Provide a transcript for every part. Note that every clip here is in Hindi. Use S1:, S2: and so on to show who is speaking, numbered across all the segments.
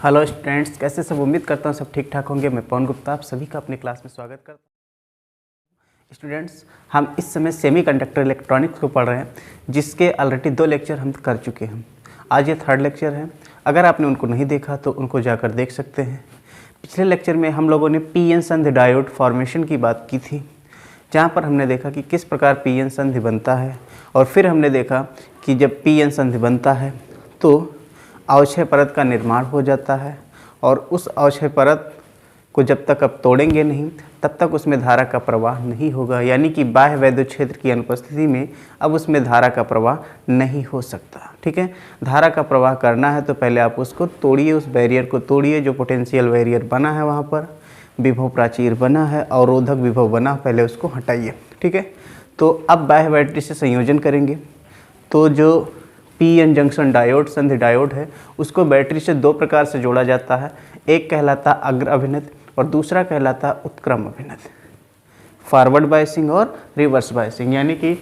S1: हेलो स्टूडेंट्स, कैसे सब? उम्मीद करता हूँ सब ठीक ठाक होंगे। मैं पवन गुप्ता आप सभी का अपने क्लास में स्वागत करता हूँ। स्टूडेंट्स, हम इस समय सेमीकंडक्टर इलेक्ट्रॉनिक्स को पढ़ रहे हैं, जिसके ऑलरेडी 2 लेक्चर हम कर चुके हैं। आज ये 3rd लेक्चर है। अगर आपने उनको नहीं देखा तो उनको जाकर देख सकते हैं। पिछले लेक्चर में हम लोगों ने पी-एन संधि डायोड फॉर्मेशन की बात की थी, जहाँ पर हमने देखा कि किस प्रकार पी-एन संधि बनता है, और फिर हमने देखा कि जब पी-एन संधि बनता है तो अवक्षय परत का निर्माण हो जाता है, और उस अवक्षय परत को जब तक आप तोड़ेंगे नहीं तब तक उसमें धारा का प्रवाह नहीं होगा, यानी कि बाह्य वैद्युत क्षेत्र की अनुपस्थिति में अब उसमें धारा का प्रवाह नहीं हो सकता। ठीक है, धारा का प्रवाह करना है तो पहले आप उसको तोड़िए, उस बैरियर को तोड़िए जो पोटेंशियल बैरियर बना है, वहाँ पर विभव प्राचीर बना है, अवरोधक विभव बना, पहले उसको हटाइए। ठीक है, तो अब बाह्य बैटरी से संयोजन करेंगे। तो जो पी-एन जंक्शन डायोड संधि डायोड है, उसको बैटरी से 2 प्रकार से जोड़ा जाता है। एक कहलाता अग्र अभिनत और दूसरा कहलाता उत्क्रम अभिनत, फॉरवर्ड बायसिंग और रिवर्स बायसिंग। यानी कि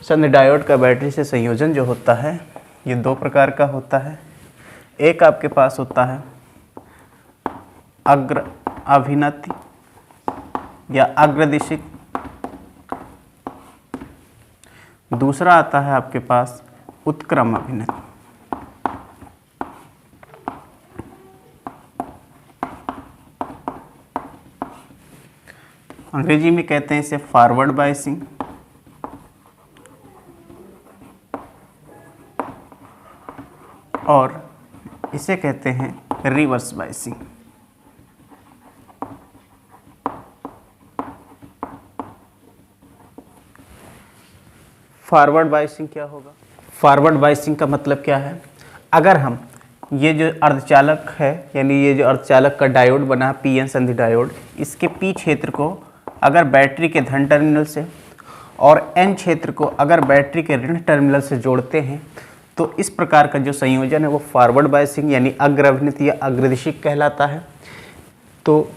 S1: संधि डायोड का बैटरी से संयोजन जो होता है ये 2 प्रकार का होता है। एक आपके पास होता है अग्र अभिनत या अग्रदिशिक, दूसरा आता है आपके पास उत्क्रम अभिनत। अंग्रेजी में कहते हैं इसे फॉरवर्ड बायसिंग और इसे कहते हैं रिवर्स बायसिंग। फॉरवर्ड बायसिंग क्या होगा? फॉरवर्ड बायसिंग का मतलब क्या है? अगर हम ये जो अर्धचालक है, यानी ये जो अर्धचालक का डायोड बना है पी-एन संधि डायोड, इसके पी क्षेत्र को अगर बैटरी के धन टर्मिनल से और एन क्षेत्र को अगर बैटरी के ऋण टर्मिनल से जोड़ते हैं तो इस प्रकार का जो संयोजन है वो फॉरवर्ड बायसिंग यानी अग्र अभिनत या अग्रदिशिक कहलाता है। तो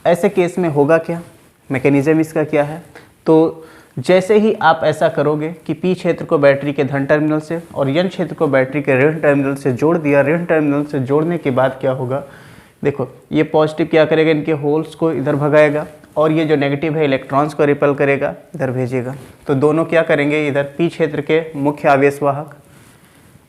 S1: ऐसे केस में होगा क्या, मैकेनिज्म इसका क्या है? तो जैसे ही आप ऐसा करोगे कि पी क्षेत्र को बैटरी के धन टर्मिनल से और एन क्षेत्र को बैटरी के ऋण टर्मिनल से जोड़ दिया, ऋण टर्मिनल से जोड़ने के बाद क्या होगा, देखो ये पॉजिटिव क्या करेगा, इनके होल्स को इधर भगाएगा, और ये जो नेगेटिव है इलेक्ट्रॉन्स को रिपेल करेगा, इधर भेजेगा। तो दोनों क्या करेंगे, इधर पी क्षेत्र के मुख्य आवेश वाहक,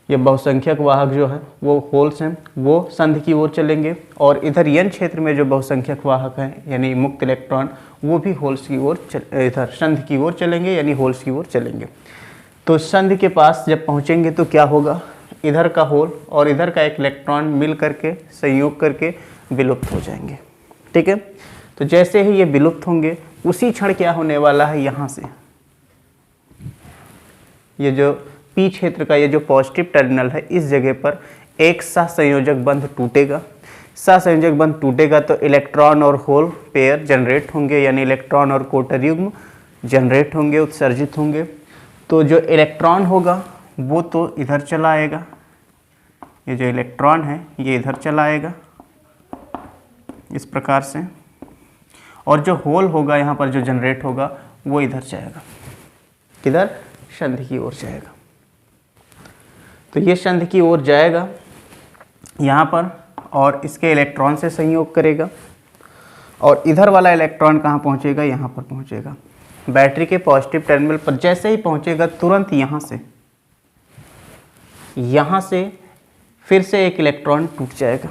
S1: ये बहुसंख्यक वाहक जो है वो होल्स हैं, वो संधि की ओर चलेंगे, और इधर एन क्षेत्र में जो बहुसंख्यक वाहक हैं यानी मुक्त इलेक्ट्रॉन, वो भी होल्स की ओर इधर संधि की ओर चलेंगे यानी होल्स की ओर चलेंगे। तो संधि के पास जब पहुंचेंगे तो क्या होगा, इधर का होल और इधर का एक इलेक्ट्रॉन मिल करके संयोग करके विलुप्त हो जाएंगे। ठीक है, तो जैसे ही ये विलुप्त होंगे उसी क्षण क्या होने वाला है, यहाँ से ये जो पी क्षेत्र का ये जो पॉजिटिव टर्मिनल है, इस जगह पर एक सहसंयोजक बंध टूटेगा। सहसंयोजक बंध टूटेगा तो इलेक्ट्रॉन और होल पेयर जनरेट होंगे, यानी इलेक्ट्रॉन और कोटर युग्म जनरेट होंगे, उत्सर्जित होंगे। तो जो इलेक्ट्रॉन होगा वो तो इधर चला आएगा, ये जो इलेक्ट्रॉन है ये इधर चला आएगा इस प्रकार से, और जो होल होगा यहाँ पर जो जनरेट होगा वो इधर जाएगा, किधर, संधि की ओर जाएगा। तो ये संधि की ओर जाएगा यहाँ पर और इसके इलेक्ट्रॉन से संयोग करेगा, और इधर वाला इलेक्ट्रॉन कहाँ पहुँचेगा, यहाँ पर पहुँचेगा बैटरी के पॉजिटिव टर्मिनल पर। जैसे ही पहुँचेगा तुरंत यहाँ से फिर से एक इलेक्ट्रॉन टूट जाएगा।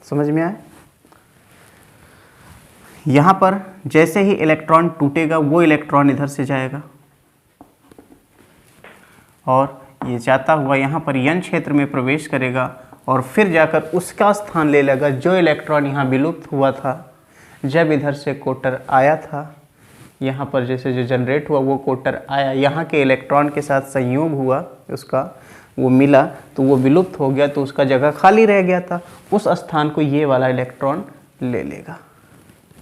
S1: समझ में आया? यहाँ पर जैसे ही इलेक्ट्रॉन टूटेगा वो इलेक्ट्रॉन इधर से जाएगा और ये जाता हुआ यहाँ पर एन क्षेत्र में प्रवेश करेगा, और फिर जाकर उसका स्थान ले लेगा जो इलेक्ट्रॉन यहाँ विलुप्त हुआ था जब इधर से कोटर आया था। यहाँ पर जैसे जो जनरेट हुआ वो कोटर आया, यहाँ के इलेक्ट्रॉन के साथ संयोग हुआ, उसका वो मिला तो वो विलुप्त हो गया, तो उसका जगह खाली रह गया था, उस स्थान को ये वाला इलेक्ट्रॉन ले लेगा।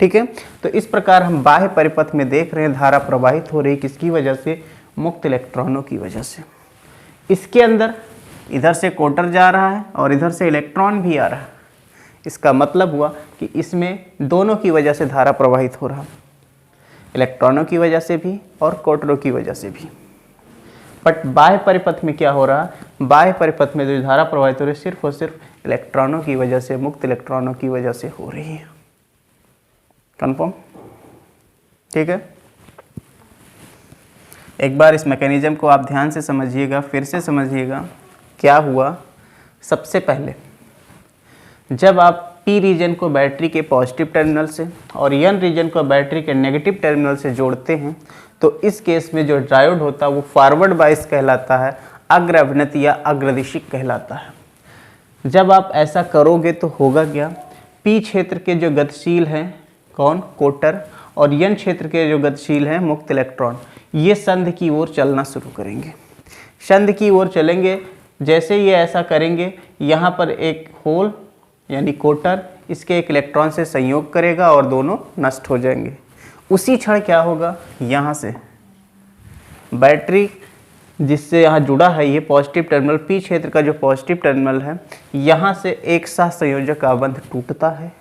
S1: ठीक है, तो इस प्रकार हम बाह्य परिपथ में देख रहे हैं धारा प्रवाहित हो रही, किसकी वजह से, मुक्त इलेक्ट्रॉनों की वजह से। इसके अंदर इधर से कोटर जा रहा है और इधर से इलेक्ट्रॉन भी आ रहा है। इसका मतलब हुआ कि इसमें दोनों की वजह से धारा प्रवाहित हो रहा, इलेक्ट्रॉनों की वजह से भी और कोटरों की वजह से भी। बट बाह्य परिपथ में क्या हो रहा, बाह्य परिपथ में जो धारा प्रवाहित हो रही है सिर्फ और सिर्फ इलेक्ट्रॉनों की वजह से, मुक्त इलेक्ट्रॉनों की वजह से हो रही है। कंफर्म? ठीक है, एक बार इस मैकेनिज्म को आप ध्यान से समझिएगा, फिर से समझिएगा क्या हुआ। सबसे पहले जब आप पी रीजन को बैटरी के पॉजिटिव टर्मिनल से और एन रीजन को बैटरी के नेगेटिव टर्मिनल से जोड़ते हैं तो इस केस में जो डायोड होता है वो फॉरवर्ड बायस कहलाता है, अग्र अभिनत या अग्रदिशिक कहलाता है। जब आप ऐसा करोगे तो होगा क्या, पी क्षेत्र के जो गतिशील हैं कौन, कोटर, और एन क्षेत्र के जो गतिशील हैं मुक्त इलेक्ट्रॉन, ये संध की ओर चलना शुरू करेंगे। संध की ओर चलेंगे, जैसे ये ऐसा करेंगे यहाँ पर एक होल यानी कोटर इसके एक इलेक्ट्रॉन से संयोग करेगा और दोनों नष्ट हो जाएंगे। उसी क्षण क्या होगा, यहाँ से बैटरी जिससे यहाँ जुड़ा है ये पॉजिटिव टर्मिनल, पी क्षेत्र का जो पॉजिटिव टर्मिनल है, यहाँ से एक साथ संयोजक आबंध टूटता है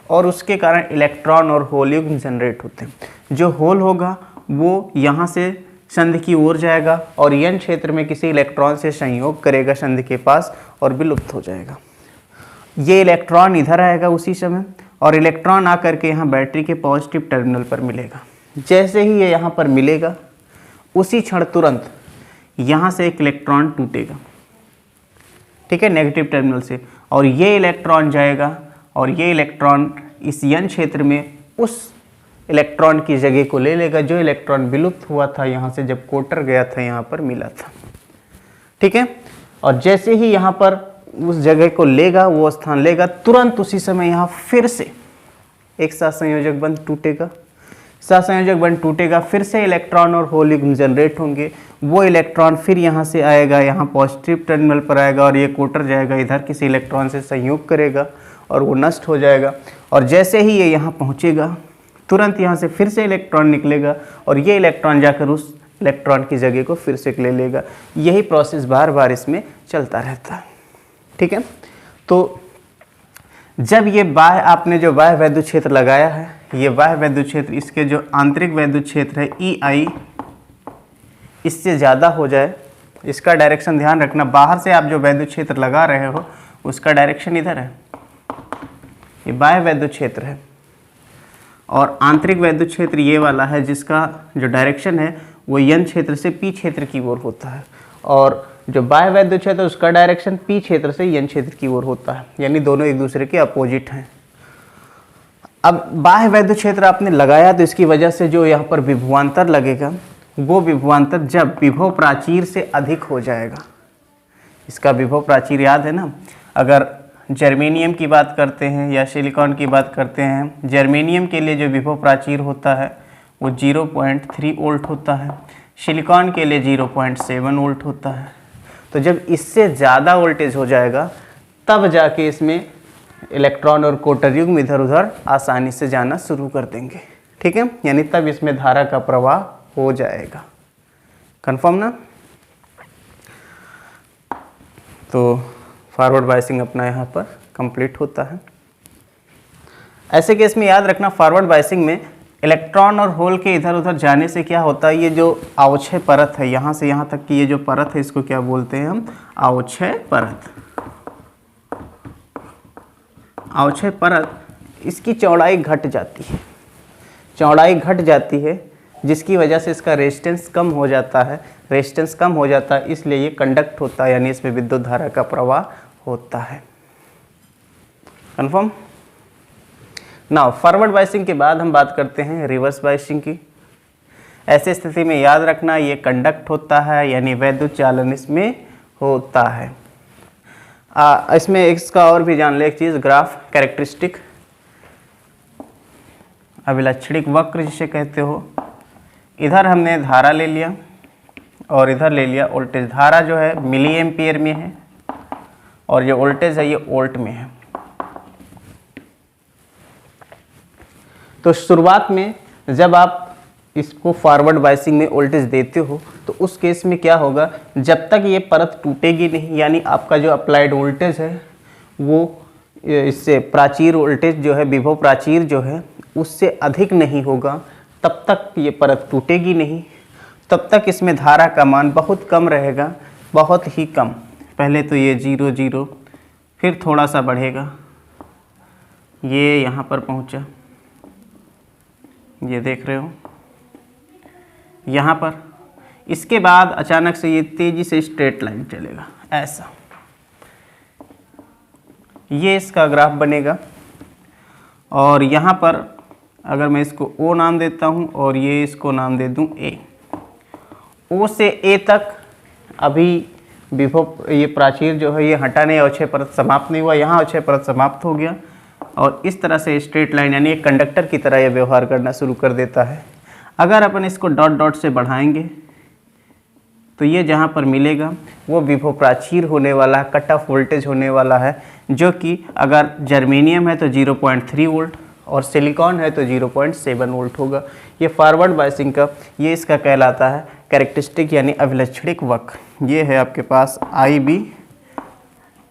S1: और उसके कारण इलेक्ट्रॉन और होल युग्म जनरेट होते हैं। जो होल होगा वो यहाँ से संध की ओर जाएगा और एन क्षेत्र में किसी इलेक्ट्रॉन से संयोग करेगा संध के पास और विलुप्त हो जाएगा। ये इलेक्ट्रॉन इधर आएगा उसी समय और इलेक्ट्रॉन आकर के यहाँ बैटरी के पॉजिटिव टर्मिनल पर मिलेगा। जैसे ही ये यहाँ पर मिलेगा उसी क्षण तुरंत यहाँ से एक इलेक्ट्रॉन टूटेगा, ठीक है, नेगेटिव टर्मिनल से, और ये इलेक्ट्रॉन जाएगा और ये इलेक्ट्रॉन इस एन क्षेत्र में उस इलेक्ट्रॉन की जगह को ले लेगा जो इलेक्ट्रॉन विलुप्त हुआ था यहाँ से जब कोटर गया था, यहाँ पर मिला था, ठीक है। और जैसे ही यहाँ पर उस जगह को लेगा, वो स्थान लेगा, तुरंत उसी समय यहाँ फिर से एक साथ संयोजक बंध टूटेगा। सहसंयोजक बंध टूटेगा, फिर से इलेक्ट्रॉन और होल युग्म जनरेट होंगे। वो इलेक्ट्रॉन फिर यहाँ से आएगा, यहाँ पॉजिटिव टर्मिनल पर आएगा और ये कोटर जाएगा, इधर किसी इलेक्ट्रॉन से संयोग करेगा और वो नष्ट हो जाएगा। और जैसे ही ये यहाँ पहुँचेगा तुरंत यहाँ से फिर से इलेक्ट्रॉन निकलेगा और ये इलेक्ट्रॉन जाकर उस इलेक्ट्रॉन की जगह को फिर से ले लेगा। यही प्रोसेस बार बार इसमें चलता रहता है, ठीक है। तो जब ये बाह्य, आपने जो बाह्य वैद्युत क्षेत्र लगाया है, ये बाह्य वैद्युत क्षेत्र, इसके जो आंतरिक वैद्युत क्षेत्र है EI इससे ज़्यादा हो जाए, इसका डायरेक्शन ध्यान रखना। बाहर से आप जो वैद्युत क्षेत्र लगा रहे हो उसका डायरेक्शन इधर है, ये बाह्य वैद्युत क्षेत्र है, और आंतरिक वैद्युत क्षेत्र ये वाला है जिसका जो डायरेक्शन है वो N क्षेत्र से P क्षेत्र की ओर होता है, और जो बाह्य वैद्युत क्षेत्र उसका डायरेक्शन P क्षेत्र से N क्षेत्र की ओर होता है, यानी दोनों एक दूसरे के अपोजिट हैं। अब बाह्य वैद्युत क्षेत्र आपने लगाया तो इसकी वजह से जो यहाँ पर विभवांतर लगेगा, वो विभवांतर जब विभव प्राचीर से अधिक हो जाएगा, इसका विभव प्राचीर याद है ना। अगर जर्मेनियम की बात करते हैं या सिलिकॉन की बात करते हैं, जर्मेनियम के लिए जो विभव प्राचीर होता है वो 0.3 वोल्ट होता है, सिलिकॉन के लिए 0.7 वोल्ट होता है। तो जब इससे ज़्यादा वोल्टेज हो जाएगा तब जाके इसमें इलेक्ट्रॉन और कोटर युग्म इधर उधर आसानी से जाना शुरू कर देंगे, ठीक है, यानी तब इसमें धारा का प्रवाह हो जाएगा। कंफर्म ना। तो फॉरवर्ड बायसिंग अपना यहाँ पर कंप्लीट होता है। ऐसे केस में याद रखना, फॉरवर्ड बायसिंग में इलेक्ट्रॉन और होल के इधर उधर जाने से क्या होता है, ये जो अवक्षय परत है यहाँ से यहाँ तक की ये जो परत है इसको क्या बोलते हैं हम, अवक्षय परत। अवक्षय परत, इसकी चौड़ाई घट जाती है, चौड़ाई घट जाती है जिसकी वजह से इसका रेजिस्टेंस कम हो जाता है, रेजिस्टेंस कम हो जाता है इसलिए ये कंडक्ट होता है, यानी इसमें विद्युत धारा का प्रवाह होता है। कंफर्म। नाउ फॉरवर्ड बायसिंग के बाद हम बात करते हैं रिवर्स बायसिंग की। ऐसे स्थिति में याद रखना ये कंडक्ट होता है, यानी वैद्युत चालन इसमें होता है। इसमें इसका और भी जान ले एक चीज़, ग्राफ कैरेक्टरिस्टिक, अभिलक्षणिक वक्र जिसे कहते हो। इधर हमने धारा ले लिया और इधर ले लिया वोल्टेज। धारा जो है मिली एम्पियर में है और ये वोल्टेज है ये वोल्ट में है। तो शुरुआत में जब आप इसको फॉरवर्ड बायसिंग में वोल्टेज देते हो तो उस केस में क्या होगा, जब तक ये परत टूटेगी नहीं, यानी आपका जो अप्लाइड वोल्टेज है वो इससे प्राचीर वोल्टेज जो है, विभव प्राचीर जो है उससे अधिक नहीं होगा, तब तक ये परत टूटेगी नहीं। तब तक इसमें धारा का मान बहुत कम रहेगा, बहुत ही कम। पहले तो ये 0 0, फिर थोड़ा सा बढ़ेगा, ये यहाँ पर पहुँचा, ये देख रहे हो यहाँ पर। इसके बाद अचानक से ये तेज़ी से स्ट्रेट लाइन चलेगा ऐसा, ये इसका ग्राफ बनेगा। और यहाँ पर अगर मैं इसको O नाम देता हूँ और ये इसको नाम दे दूँ A, O से A तक अभी विभव ये प्राचीर जो है ये हटा नहीं, अवक्षय परत समाप्त नहीं हुआ, यहाँ अवक्षय परत समाप्त हो गया और इस तरह से स्ट्रेट लाइन यानी एक कंडक्टर की तरह ये व्यवहार करना शुरू कर देता है। अगर अपन इसको डॉट डॉट से बढ़ाएंगे तो ये जहाँ पर मिलेगा वो विभव प्राचीर होने वाला, कट ऑफ वोल्टेज होने वाला है, जो कि अगर जर्मेनियम है तो 0.3 वोल्ट और सिलिकॉन है तो 0.7 वोल्ट होगा। ये फॉरवर्ड बायसिंग का ये इसका कहलाता है कैरेक्टरिस्टिक यानी अभिलक्षणिक वक्र। ये है आपके पास IB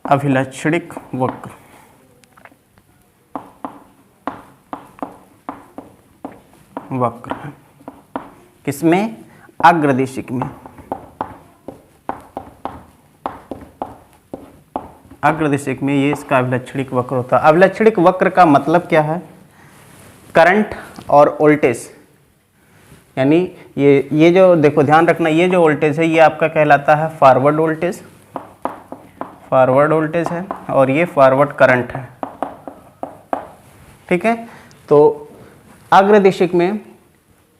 S1: अभिलक्षणिक वक्र। किसमें? अग्रदिशिक में। अग्रदिशिक में ये इसका अभिलक्षणिक वक्र होता है। अभिलक्षणिक वक्र का मतलब क्या है? करंट और वोल्टेज, यानी ये जो देखो ध्यान रखना, ये जो वोल्टेज है ये आपका कहलाता है फॉरवर्ड वोल्टेज, फॉरवर्ड वोल्टेज है, और ये फॉरवर्ड करंट है। ठीक है, तो अग्रदिशिक में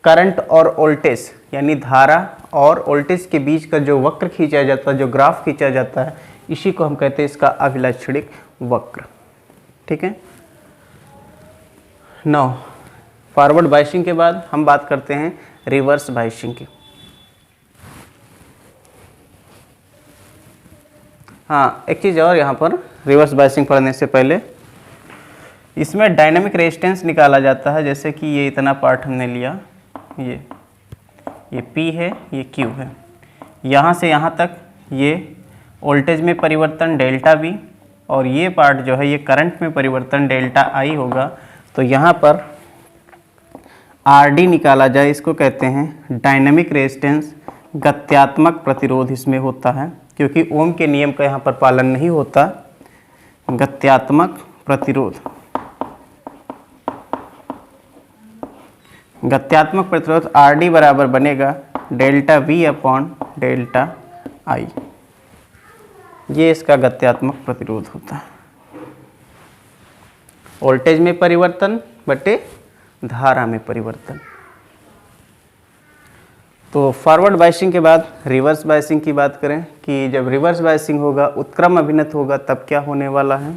S1: करंट और वोल्टेज यानी धारा और वोल्टेज के बीच का जो वक्र खींचा जाता है, जो ग्राफ खींचा जाता है, इसी को हम कहते हैं इसका अभिलक्षणिक वक्र। ठीक है। नौ फॉरवर्ड बायसिंग के बाद हम बात करते हैं रिवर्स बायसिंग की। हाँ, एक चीज़ और यहाँ पर रिवर्स बायसिंग पढ़ने से पहले इसमें डायनामिक रेजिस्टेंस निकाला जाता है। जैसे कि ये इतना पार्ट हमने लिया, ये P है, ये Q है, यहाँ से यहाँ तक ये वोल्टेज में परिवर्तन डेल्टा V, और ये पार्ट जो है ये करंट में परिवर्तन डेल्टा I होगा। तो यहाँ पर RD निकाला जाए, इसको कहते हैं डायनामिक रेजिस्टेंस, गत्यात्मक प्रतिरोध इसमें होता है, क्योंकि ओम के नियम का यहाँ पर पालन नहीं होता। गत्यात्मक प्रतिरोध, गत्यात्मक प्रतिरोध RD बराबर बनेगा delta V upon delta I। ये इसका गत्यात्मक प्रतिरोध होता है। वोल्टेज में परिवर्तन बटे धारा में परिवर्तन। तो फॉरवर्ड बायसिंग के बाद रिवर्स बायसिंग की बात करें कि जब रिवर्स बायसिंग होगा, उत्क्रम अभिनत होगा, तब क्या होने वाला है?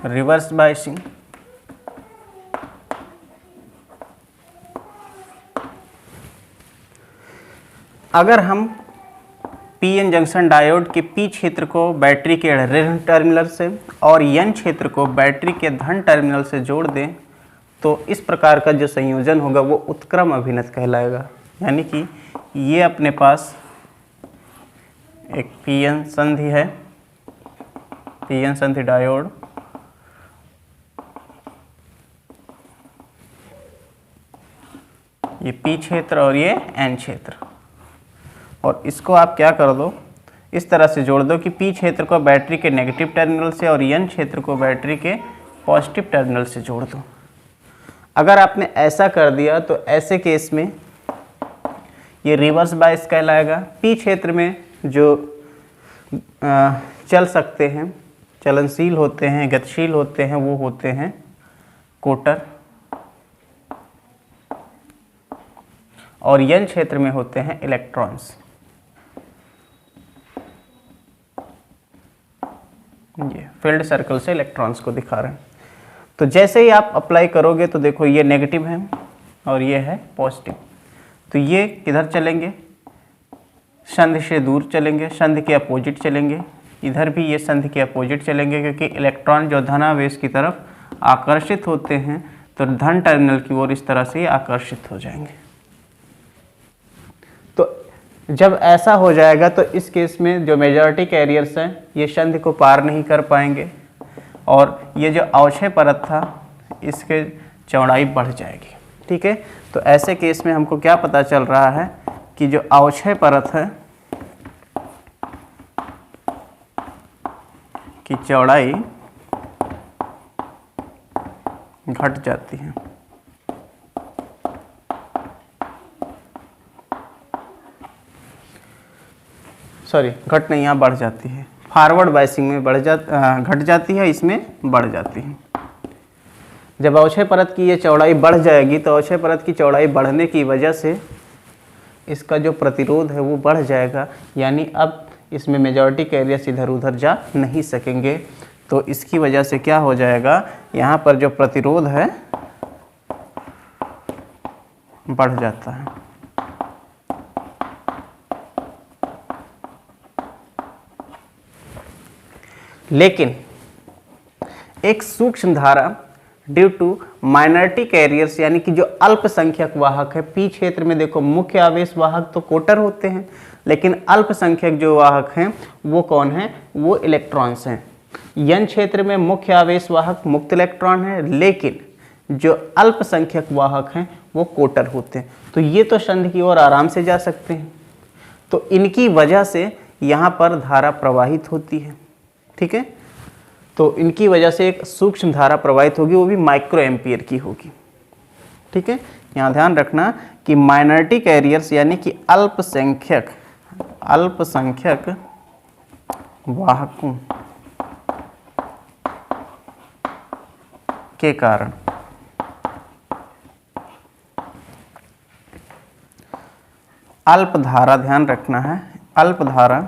S1: रिवर्स बायसिंग अगर हम पीएन जंक्शन डायोड के पी क्षेत्र को बैटरी के ऋण टर्मिनल से और एन क्षेत्र को बैटरी के धन टर्मिनल से जोड़ दें, तो इस प्रकार का जो संयोजन होगा वो उत्क्रम अभिनत कहलाएगा। यानी कि ये अपने पास एक पीएन संधि है, पीएन संधि डायोड, ये पी क्षेत्र और ये एन क्षेत्र, और इसको आप क्या कर दो, इस तरह से जोड़ दो कि पी क्षेत्र को बैटरी के नेगेटिव टर्मिनल से और एन क्षेत्र को बैटरी के पॉजिटिव टर्मिनल से जोड़ दो। अगर आपने ऐसा कर दिया तो ऐसे केस में ये रिवर्स बायस कहलाएगा। पी क्षेत्र में जो चल सकते हैं, चलनशील होते हैं, गतिशील होते हैं, वो होते हैं कोटर, और एन क्षेत्र में होते हैं इलेक्ट्रॉन्स। ये फील्ड सर्कल से इलेक्ट्रॉन्स को दिखा रहे हैं। तो जैसे ही आप अप्लाई करोगे तो देखो ये नेगेटिव है और ये है पॉजिटिव, तो ये किधर चलेंगे? संधि से दूर चलेंगे, संधि के अपोजिट चलेंगे। इधर भी ये संधि के अपोजिट चलेंगे, क्योंकि इलेक्ट्रॉन जो धनावेश की तरफ आकर्षित होते हैं तो धन टर्मिनल की ओर इस तरह से आकर्षित हो जाएंगे। तो जब ऐसा हो जाएगा तो इस केस में जो मेजॉरिटी कैरियर्स हैं ये संधि को पार नहीं कर पाएंगे और ये जो अवक्षय परत था इसके चौड़ाई बढ़ जाएगी। ठीक है, तो ऐसे केस में हमको क्या पता चल रहा है कि जो अवक्षय परत है की चौड़ाई घट जाती है। सॉरी, घट नहीं, यहाँ बढ़ जाती है। फॉरवर्ड बायसिंग में घट जाती है, इसमें बढ़ जाती है। जब अवक्षय परत की ये चौड़ाई बढ़ जाएगी तो अवक्षय परत की चौड़ाई बढ़ने की वजह से इसका जो प्रतिरोध है वो बढ़ जाएगा, यानी अब इसमें मेजॉरिटी कैरियर्स इधर उधर जा नहीं सकेंगे। तो इसकी वजह से क्या हो जाएगा, यहाँ पर जो प्रतिरोध है बढ़ जाता है। लेकिन एक सूक्ष्म धारा ड्यू टू माइनॉरिटी कैरियर्स यानी कि जो अल्पसंख्यक वाहक है, पी क्षेत्र में देखो मुख्य आवेश वाहक तो कोटर होते हैं, लेकिन अल्पसंख्यक जो वाहक हैं वो कौन है, वो इलेक्ट्रॉन्स हैं। एन क्षेत्र में मुख्य आवेश वाहक मुक्त इलेक्ट्रॉन है, लेकिन जो अल्पसंख्यक वाहक हैं वो कोटर होते हैं। तो ये तो संधि की ओर आराम से जा सकते हैं, तो इनकी वजह से यहाँ पर धारा प्रवाहित होती है। ठीक है, तो इनकी वजह से एक सूक्ष्म धारा प्रवाहित होगी, वो भी माइक्रो एम्पियर की होगी। ठीक है, यहाँ ध्यान रखना कि माइनॉरिटी कैरियर्स यानी कि अल्पसंख्यक वाहकों के कारण अल्प धारा, ध्यान रखना है, अल्प धारा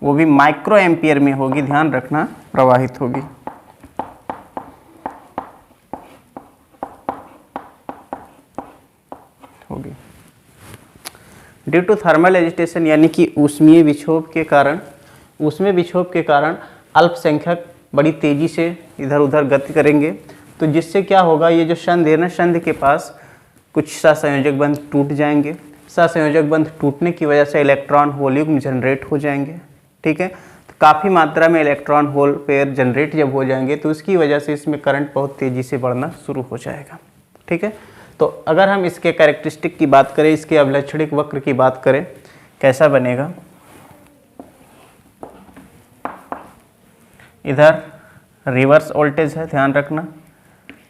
S1: वो भी माइक्रो एम्पियर में होगी, ध्यान रखना, प्रवाहित होगी। ड्यू टू थर्मल एजिटेशन यानी कि ऊष्मीय विक्षोभ के कारण अल्पसंख्यक बड़ी तेजी से इधर उधर गति करेंगे। तो जिससे क्या होगा, ये जो संधि है ना, संधि के पास कुछ सहसंयोजक बंध टूट जाएंगे। सहसंयोजक बंध टूटने की वजह से इलेक्ट्रॉन होल युग्म जनरेट हो जाएंगे। ठीक है, तो काफ़ी मात्रा में इलेक्ट्रॉन होल पेयर जनरेट जब हो जाएंगे तो उसकी वजह से इसमें करंट बहुत तेज़ी से बढ़ना शुरू हो जाएगा। ठीक है, तो अगर हम इसके कैरेक्टरिस्टिक की बात करें, इसके अभिलक्षणिक वक्र की बात करें, कैसा बनेगा, इधर रिवर्स वोल्टेज है, ध्यान रखना।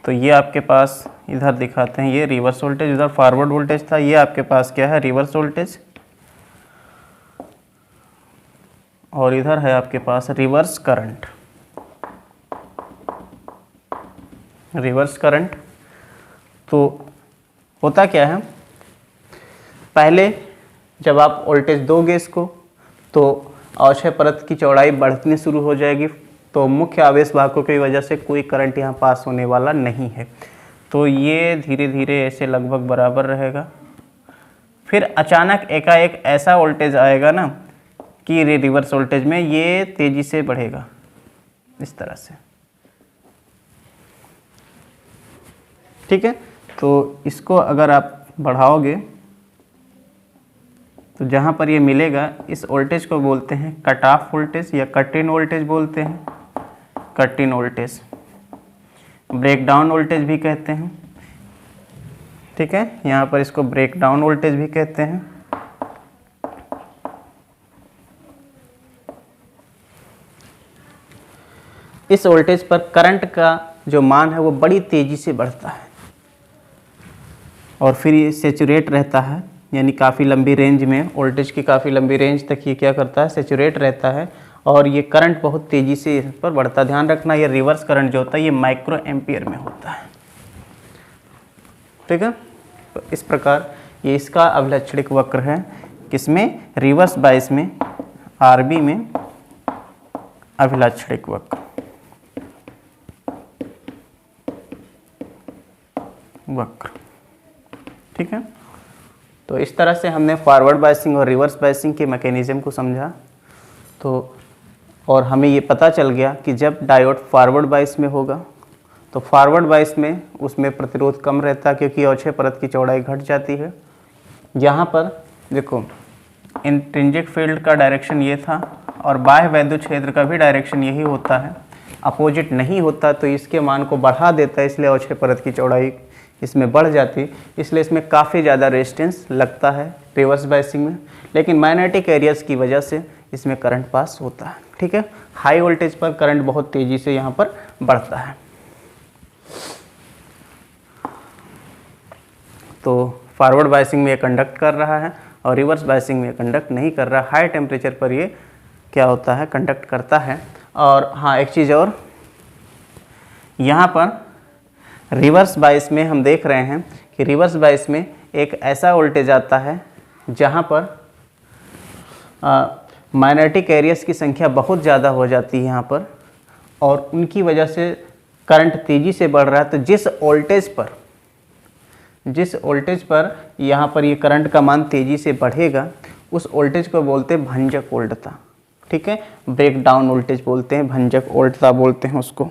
S1: तो ये आपके पास इधर दिखाते हैं, ये रिवर्स वोल्टेज, उधर फॉरवर्ड वोल्टेज था, ये आपके पास क्या है, रिवर्स वोल्टेज, और इधर है आपके पास रिवर्स करंट। रिवर्स करंट तो होता क्या है, पहले जब आप वोल्टेज दोगे इसको तो अवक्षय परत की चौड़ाई बढ़नी शुरू हो जाएगी, तो मुख्य आवेश वाहकों की वजह से कोई करंट यहाँ पास होने वाला नहीं है। तो ये धीरे धीरे ऐसे लगभग बराबर रहेगा। फिर अचानक एकाएक ऐसा वोल्टेज आएगा ना कि रिवर्स वोल्टेज में ये तेजी से बढ़ेगा इस तरह से। ठीक है, तो इसको अगर आप बढ़ाओगे तो जहाँ पर ये मिलेगा, इस वोल्टेज को बोलते हैं कट ऑफ वोल्टेज या कट इन वोल्टेज बोलते हैं, cut in voltage, breakdown voltage भी कहते हैं। ठीक है, यहाँ पर इसको ब्रेक डाउन वोल्टेज भी कहते हैं। इस वोल्टेज पर करंट का जो मान है वो बड़ी तेजी से बढ़ता है और फिर ये सेचुरेट रहता है, यानी काफ़ी लंबी रेंज में, वोल्टेज की काफ़ी लंबी रेंज तक ये क्या करता है, सेचुरेट रहता है और ये करंट बहुत तेज़ी से इस पर बढ़ता है। ध्यान रखना, ये रिवर्स करंट जो होता है ये माइक्रो एम्पियर में होता है। ठीक है, तो इस प्रकार ये इसका अभिलक्षणिक वक्र है, किसमें, रिवर्स बायस में, आरबी में अभिलक्षणिक वक्र। ठीक है, तो इस तरह से हमने फॉरवर्ड बायसिंग और रिवर्स बायसिंग के मैकेनिज्म को समझा। तो और हमें ये पता चल गया कि जब डायोड फॉरवर्ड बायस में होगा तो फॉरवर्ड बायस में उसमें प्रतिरोध कम रहता है क्योंकि अवक्षय परत की चौड़ाई घट जाती है। यहाँ पर देखो इंट्रिंसिक फील्ड का डायरेक्शन ये था और बाह्य वैद्युत क्षेत्र का भी डायरेक्शन यही होता है। अपोजिट नहीं होता तो इसके मान को बढ़ा देता है, इसलिए अक्षय परत की चौड़ाई इसमें बढ़ जाती, इसलिए इसमें काफ़ी ज़्यादा रेजिस्टेंस लगता है रिवर्स बायसिंग में। लेकिन मैग्नेटिक एरियाज़ की वजह से इसमें करंट पास होता है। ठीक है, हाई वोल्टेज पर करंट बहुत तेज़ी से यहाँ पर बढ़ता है। तो फॉरवर्ड बायसिंग में ये कंडक्ट कर रहा है और रिवर्स बायसिंग में कंडक्ट नहीं कर रहा। हाई टेम्परेचर पर ये क्या होता है, कंडक्ट करता है। और हाँ, एक चीज़ और, यहाँ पर रिवर्स बायस में हम देख रहे हैं कि रिवर्स बायस में एक ऐसा वोल्टेज आता है जहाँ पर मैग्नेटिक एरियाज़ की संख्या बहुत ज़्यादा हो जाती है यहाँ पर, और उनकी वजह से करंट तेज़ी से बढ़ रहा है। तो जिस वोल्टेज पर यहाँ पर ये करंट का मान तेज़ी से बढ़ेगा, उस वोल्टेज को बोलते हैं भंजक वोल्टता। ठीक है, ब्रेक डाउन वोल्टेज बोलते हैं, भंजक वोल्टता बोलते हैं उसको।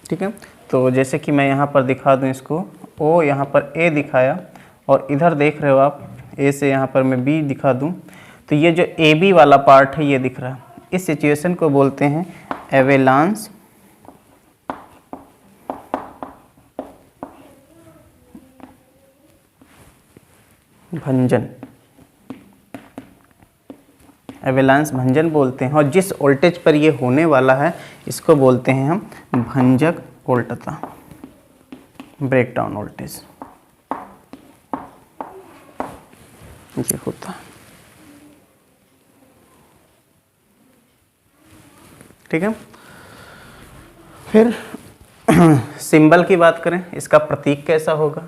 S1: ठीक है, तो जैसे कि मैं यहाँ पर दिखा दूँ इसको, ओ यहाँ पर ए दिखाया और इधर देख रहे हो आप ए से यहाँ पर मैं बी दिखा दूँ, तो ये जो ए बी वाला पार्ट है ये दिख रहा है। इस सिचुएशन को बोलते हैं एवेलांस भंजन, एवेलांस भंजन बोलते हैं। और जिस वोल्टेज पर ये होने वाला है इसको बोलते हैं हम भंजक वोल्टता, ब्रेकडाउन वोल्टेज ये होता है। ठीक है, फिर सिंबल की बात करें, इसका प्रतीक कैसा होगा।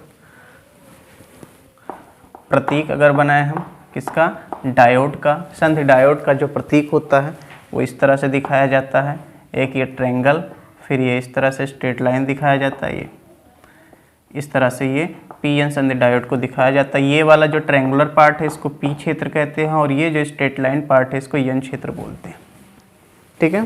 S1: प्रतीक अगर बनाए हम किसका, डायोड का, संध डायोड का जो प्रतीक होता है वो इस तरह से दिखाया जाता है। एक ये ट्रायंगल, फिर ये इस तरह से स्ट्रेट लाइन दिखाया जाता है। ये इस तरह से ये पी एन संध डायोड को दिखाया जाता है। ये वाला जो ट्रायंगुलर पार्ट है इसको पी क्षेत्र कहते हैं और ये जो स्ट्रेट लाइन पार्ट है इसको एन क्षेत्र बोलते हैं। ठीक है,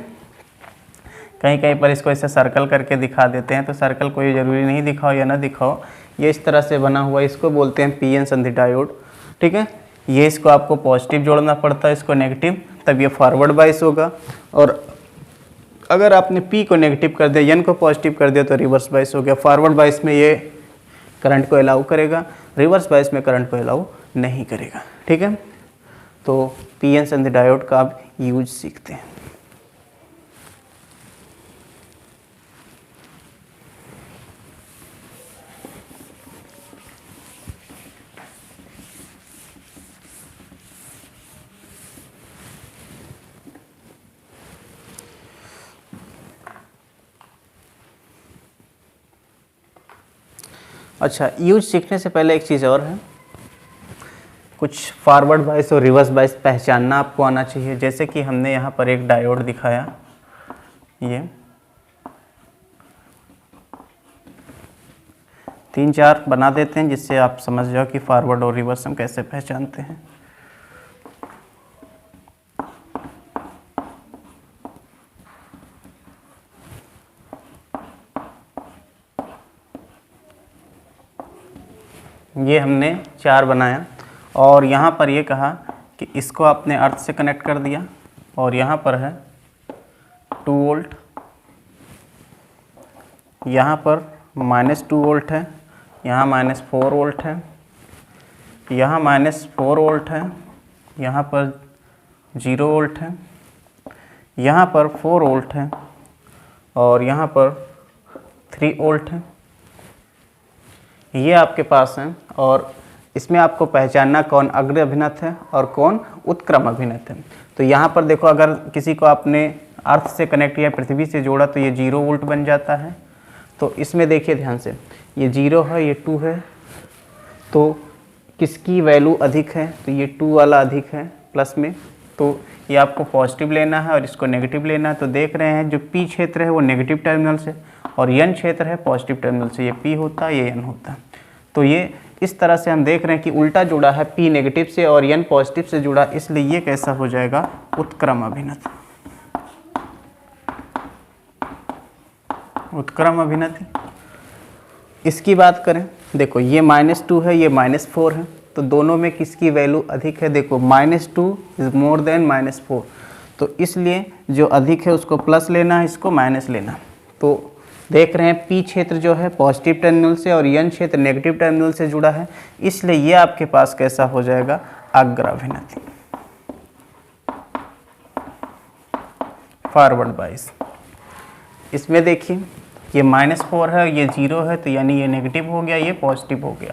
S1: कहीं कहीं पर इसको ऐसे सर्कल करके दिखा देते हैं, तो सर्कल कोई ज़रूरी नहीं दिखाओ या ना दिखाओ, ये इस तरह से बना हुआ इसको बोलते हैं पी एन संधि डायोड। ठीक है, ये इसको आपको पॉजिटिव जोड़ना पड़ता है, इसको नेगेटिव, तब ये फॉरवर्ड बायस होगा। और अगर आपने पी को नेगेटिव कर दिया, एन को पॉजिटिव कर दिया, तो रिवर्स बायस हो गया। फॉरवर्ड बायस में ये करंट को अलाउ करेगा, रिवर्स बायस में करंट को अलाउ नहीं करेगा। ठीक है, तो पी एन संधि डायोड का आप यूज सीखते हैं। अच्छा, यूज सीखने से पहले एक चीज़ और है, कुछ फॉरवर्ड बायस और रिवर्स बायस पहचानना आपको आना चाहिए। जैसे कि हमने यहाँ पर एक डायोड दिखाया, ये 3-4 बना देते हैं जिससे आप समझ जाओ कि फॉरवर्ड और रिवर्स हम कैसे पहचानते हैं। ये हमने 4 बनाया और यहाँ पर ये कहा कि इसको आपने अर्थ से कनेक्ट कर दिया और यहाँ पर है 2 वोल्ट, यहाँ पर -2 वोल्ट है, यहाँ -4 वोल्ट है, यहाँ -4 वोल्ट है, यहाँ पर 0 वोल्ट है, यहाँ पर 4 वोल्ट है और यहाँ पर 3 वोल्ट है। ये आपके पास है और इसमें आपको पहचानना कौन अग्र अभिनत है और कौन उत्क्रम अभिनत है। तो यहाँ पर देखो, अगर किसी को आपने अर्थ से कनेक्ट किया, पृथ्वी से जोड़ा, तो ये 0 वोल्ट बन जाता है। तो इसमें देखिए ध्यान से, ये 0 है, ये 2 है, तो किसकी वैल्यू अधिक है, तो ये 2 वाला अधिक है प्लस में, तो ये आपको पॉजिटिव लेना है और इसको नेगेटिव लेना है। तो देख रहे हैं जो पी क्षेत्र है वो नेगेटिव टर्मिनल से और एन क्षेत्र है पॉजिटिव टर्मिनल से, ये पी होता है, ये एन होता है। तो ये इस तरह से हम देख रहे हैं कि उल्टा जुड़ा है, पी नेगेटिव से और एन पॉजिटिव से जुड़ा, इसलिए ये कैसा हो जाएगा, उत्क्रम अभिनत। उत्क्रम अभिनति। इसकी बात करें, देखो ये -2 है, ये -4 है, तो दोनों में किसकी वैल्यू अधिक है? देखो -2 इज मोर देन -4, तो इसलिए जो अधिक है उसको प्लस लेना है, इसको माइनस लेना। तो देख रहे हैं P क्षेत्र जो है पॉजिटिव टर्मिनल से और N क्षेत्र नेगेटिव टर्मिनल से जुड़ा है, इसलिए ये आपके पास कैसा हो जाएगा? अग्र अभिनति, फॉरवर्ड बाइस। इसमें देखिए ये -4 है, ये 0 है, तो यानी ये नेगेटिव हो गया, ये पॉजिटिव हो गया।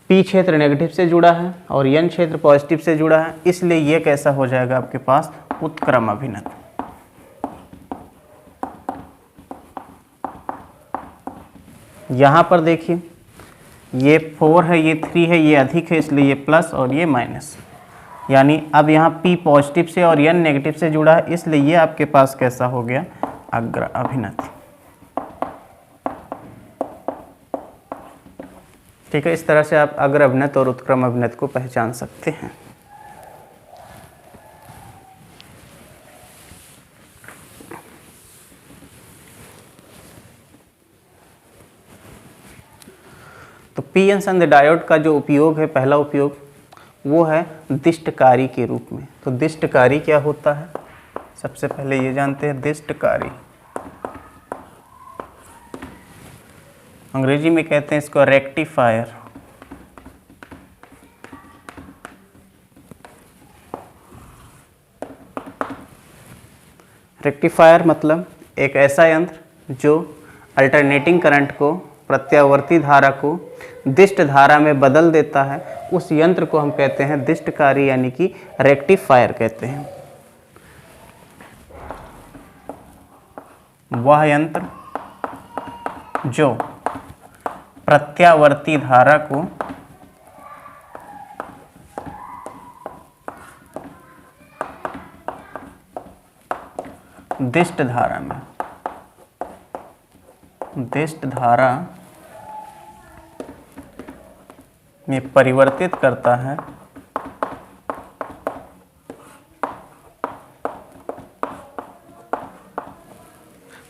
S1: P क्षेत्र नेगेटिव से जुड़ा है और N क्षेत्र पॉजिटिव से जुड़ा है, इसलिए ये कैसा हो जाएगा आपके पास? उत्क्रम अभिनति। यहाँ पर देखिए ये 4 है, ये 3 है, ये अधिक है, इसलिए ये प्लस और ये माइनस, यानी अब यहाँ P पॉजिटिव से और N नेगेटिव से जुड़ा है, इसलिए ये आपके पास कैसा हो गया? अग्र अभिनति। ठीक है, इस तरह से आप अग्र अभिनति और उत्क्रम अभिनति को पहचान सकते हैं। तो पी एन संध डायोड का जो उपयोग है, पहला उपयोग वो है दिष्टकारी के रूप में। तो दिष्टकारी क्या होता है? सबसे पहले ये जानते हैं, दिष्टकारी अंग्रेजी में कहते हैं इसको रेक्टिफायर। रेक्टिफायर मतलब एक ऐसा यंत्र जो अल्टरनेटिंग करंट को, प्रत्यावर्ती धारा को दिष्ट धारा में बदल देता है, उस यंत्र को हम कहते हैं दिष्टकारी, यानी कि रेक्टिफायर कहते हैं। वह यंत्र जो प्रत्यावर्ती धारा को दिष्ट धारा में, दिष्ट धारा में परिवर्तित करता है,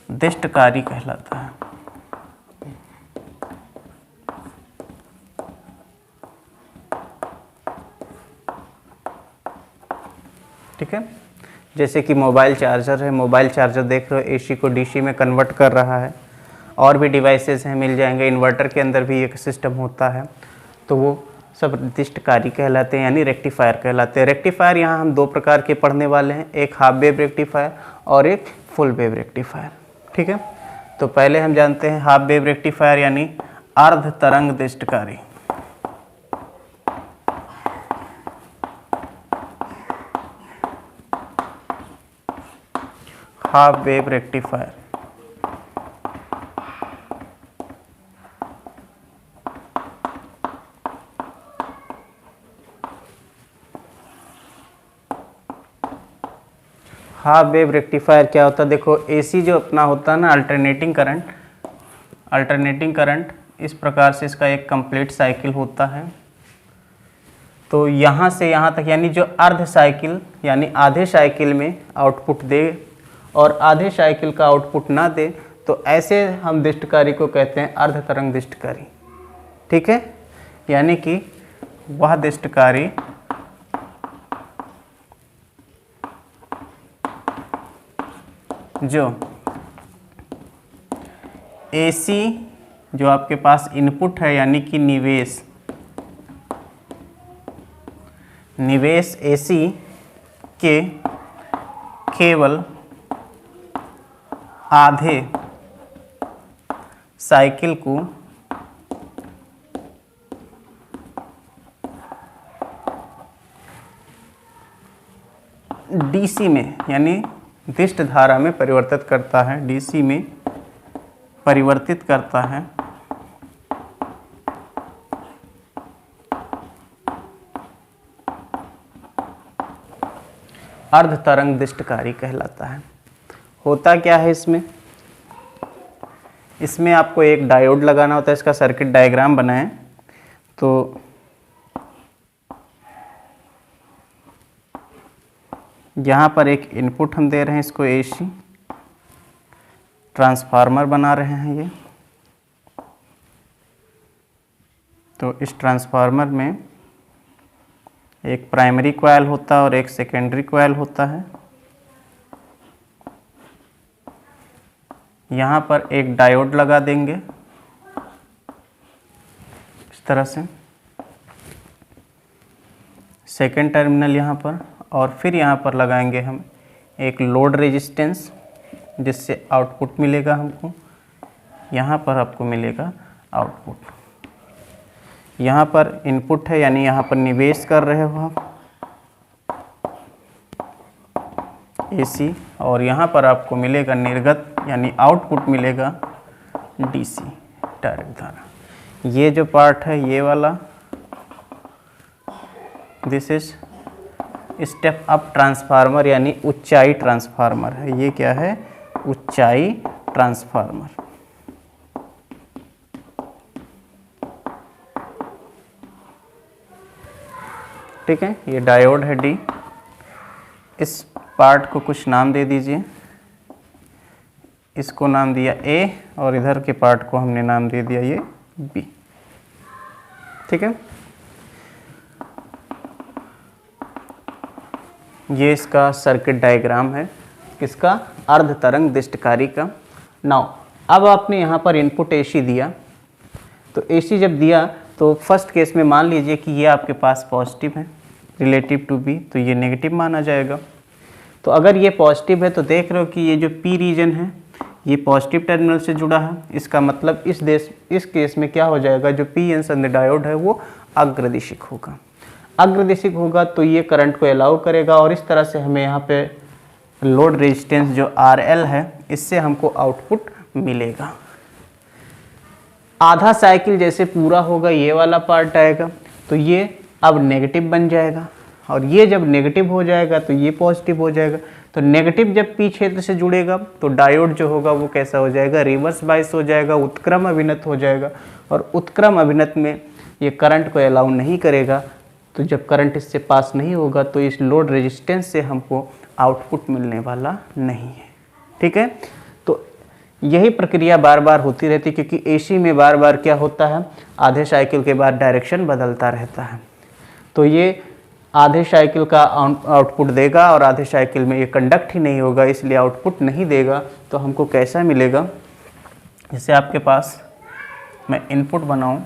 S1: दिष्टकारी कहलाता है। ठीक है, जैसे कि मोबाइल चार्जर है, मोबाइल चार्जर देख रहे हो एसी को डीसी में कन्वर्ट कर रहा है, और भी डिवाइसेस हैं, मिल जाएंगे। इन्वर्टर के अंदर भी एक सिस्टम होता है, तो वो सब दिष्टकारी कहलाते हैं, यानी रेक्टिफायर कहलाते हैं। रेक्टिफायर यहाँ हम दो प्रकार के पढ़ने वाले हैं, एक हाफ वेव रेक्टिफायर और एक फुल वेव रेक्टिफायर। ठीक है, तो पहले हम जानते हैं हाफ वेव रेक्टिफायर यानी अर्ध तरंग दिष्टकारी। Half wave rectifier half wave rectifier क्या होता है? देखो एसी जो अपना होता है ना, अल्टरनेटिंग करंट इस प्रकार से इसका एक कंप्लीट साइकिल होता है। तो यहाँ से यहाँ तक, यानी जो अर्ध साइकिल यानी आधे साइकिल में आउटपुट दे और आधे साइकिल का आउटपुट ना दे, तो ऐसे हम दिष्टकारी को कहते हैं अर्ध तरंग दिष्टकारी। ठीक है, यानी कि वह दिष्टकारी जो एसी जो आपके पास इनपुट है, यानी कि निवेश एसी के केवल आधे साइकिल को डीसी में यानी दिष्ट धारा में परिवर्तित करता है, डीसी में परिवर्तित करता है, अर्ध तरंग दिष्टकारी कहलाता है। होता क्या है इसमें आपको एक डायोड लगाना होता है। इसका सर्किट डायग्राम बनाएं तो यहाँ पर एक इनपुट हम दे रहे हैं इसको एसी, ट्रांसफार्मर बना रहे हैं ये। तो इस ट्रांसफार्मर में एक प्राइमरी कॉइल होता है और एक सेकेंडरी कॉइल होता है। यहाँ पर एक डायोड लगा देंगे इस तरह से, सेकेंड टर्मिनल यहाँ पर, और फिर यहाँ पर लगाएंगे हम एक लोड रेजिस्टेंस, जिससे आउटपुट मिलेगा हमको। यहाँ पर आपको मिलेगा आउटपुट। यहाँ पर इनपुट है, यानी यहाँ पर निवेश कर रहे हो आप AC, और यहाँ पर आपको मिलेगा निर्गत यानी आउटपुट मिलेगा DC डायरेक्ट धारा। ये जो पार्ट है ये वाला, this is step up transformer यानी ऊंचाई ट्रांसफार्मर है। ये क्या है? ऊंचाई ट्रांसफार्मर। ठीक है, ये डायोड है D। इस पार्ट को कुछ नाम दे दीजिए। इसको नाम दिया A और इधर के पार्ट को हमने नाम दे दिया ये B। ठीक है, ये इसका सर्किट डायग्राम है, किसका? अर्ध तरंग दिष्टकारी का। नाउ अब आपने यहाँ पर इनपुट AC दिया, तो AC जब दिया तो फर्स्ट केस में मान लीजिए कि ये आपके पास पॉजिटिव है रिलेटिव टू B, तो ये नेगेटिव माना जाएगा। तो अगर ये पॉजिटिव है तो देख रहे हो कि ये जो P रीजन है ये पॉजिटिव टर्मिनल से जुड़ा है। इसका मतलब इस केस में क्या हो जाएगा, जो PN संध डायोड है वो अग्रदिशिक होगा। अग्रदिशिक होगा तो ये करंट को अलाउ करेगा, और इस तरह से हमें यहाँ पे लोड रेजिस्टेंस जो RL है इससे हमको आउटपुट मिलेगा। आधा साइकिल जैसे पूरा होगा ये वाला पार्ट आएगा, तो ये अब नेगेटिव बन जाएगा, और ये जब नेगेटिव हो जाएगा तो ये पॉजिटिव हो जाएगा। तो नेगेटिव जब P क्षेत्र से जुड़ेगा तो डायोड जो होगा वो कैसा हो जाएगा? रिवर्स बाइस हो जाएगा, उत्क्रम अभिनत हो जाएगा, और उत्क्रम अभिनत में ये करंट को अलाउ नहीं करेगा। तो जब करंट इससे पास नहीं होगा तो इस लोड रेजिस्टेंस से हमको आउटपुट मिलने वाला नहीं है। ठीक है, तो यही प्रक्रिया बार बार होती रहती है, क्योंकि AC में बार बार क्या होता है, आधे साइकिल के बाद डायरेक्शन बदलता रहता है। तो ये आधे साइकिल का आउटपुट देगा और आधे साइकिल में ये कंडक्ट ही नहीं होगा, इसलिए आउटपुट नहीं देगा। तो हमको कैसा मिलेगा? जैसे आपके पास मैं इनपुट बनाऊं,